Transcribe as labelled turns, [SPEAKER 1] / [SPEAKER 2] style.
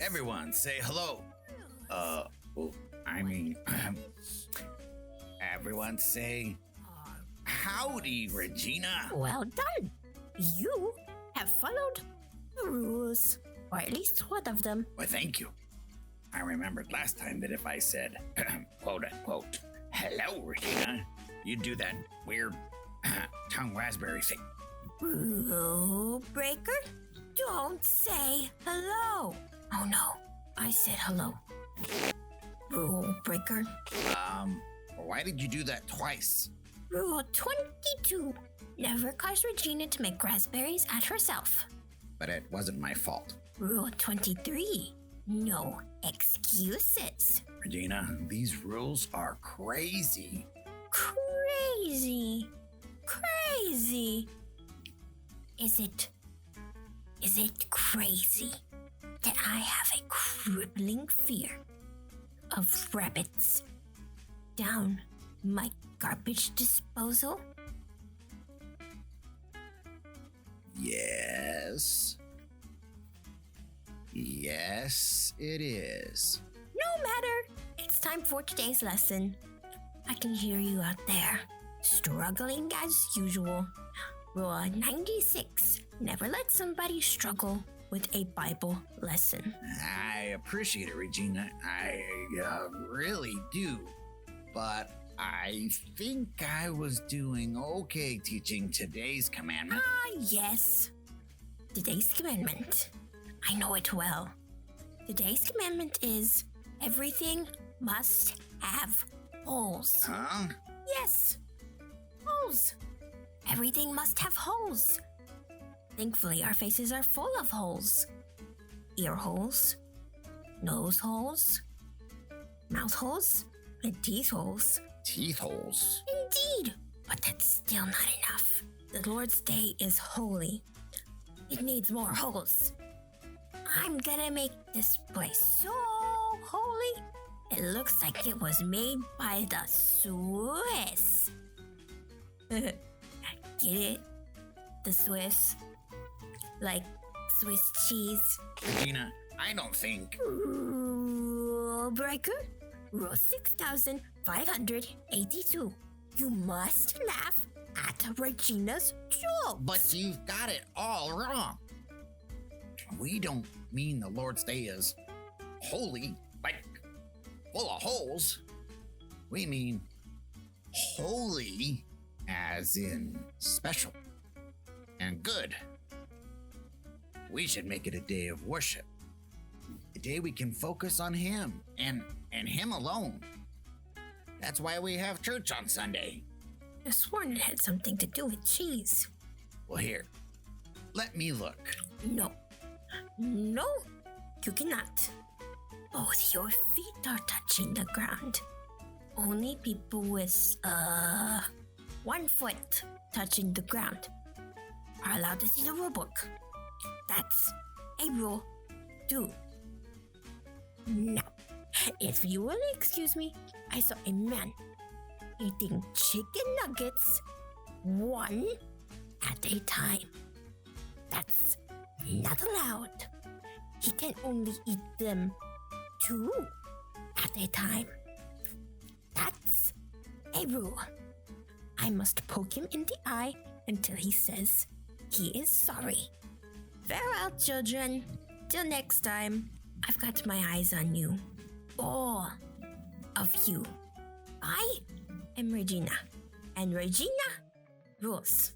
[SPEAKER 1] Everyone say hello. Everyone say howdy, Regina.
[SPEAKER 2] Well done. You have followed the rules, or at least one of them.
[SPEAKER 1] Well, thank you. I remembered last time that if I said, quote unquote, hello, Regina, you'd do that weird tongue raspberry thing.
[SPEAKER 2] Rule breaker? Don't say hello. Oh no, I said hello. Rule breaker.
[SPEAKER 1] Why did you do that twice?
[SPEAKER 2] Rule 22. Never cause Regina to make raspberries at herself.
[SPEAKER 1] But it wasn't my fault.
[SPEAKER 2] Rule 23. No excuses.
[SPEAKER 1] Regina, these rules are crazy.
[SPEAKER 2] Crazy. Crazy. Is it crazy that I have a crippling fear of rabbits down my garbage disposal?
[SPEAKER 1] Yes. Yes, it is.
[SPEAKER 2] No matter. It's time for today's lesson. I can hear you out there, struggling as usual. Rule 96. Never let somebody struggle with a Bible lesson.
[SPEAKER 1] I appreciate it, Regina. I really do. But I think I was doing okay teaching today's commandment.
[SPEAKER 2] Yes. Today's commandment. I know it well. Today's commandment is everything must have holes.
[SPEAKER 1] Huh?
[SPEAKER 2] Yes. Holes. Everything must have holes. Thankfully, our faces are full of holes. Ear holes, nose holes, mouth holes, and teeth holes.
[SPEAKER 1] Teeth holes?
[SPEAKER 2] Indeed, but that's still not enough. The Lord's Day is holy. It needs more holes. I'm gonna make this place so holy, it looks like it was made by the Swiss. Get it? The Swiss. Like Swiss cheese.
[SPEAKER 1] Regina, I don't think...
[SPEAKER 2] Rule breaker? Rule 6582. You must laugh at Regina's jokes.
[SPEAKER 1] But you've got it all wrong. We don't mean the Lord's Day is holy, like full of holes. We mean holy as in special and good. We should make it a day of worship. A day we can focus on Him and Him alone. That's why we have church on Sunday.
[SPEAKER 2] I sworn it had something to do with cheese.
[SPEAKER 1] Well, here, let me look.
[SPEAKER 2] No, you cannot. Both your feet are touching the ground. Only people with 1 foot touching the ground are allowed to see the rule book. That's a rule too. Now, if you will excuse me, I saw a man eating chicken nuggets one at a time. That's not allowed. He can only eat them 2 at a time. That's a rule. I must poke him in the eye until he says he is sorry. Farewell, children. Till next time. I've got my eyes on you. All of you. I am Regina. And Regina rules.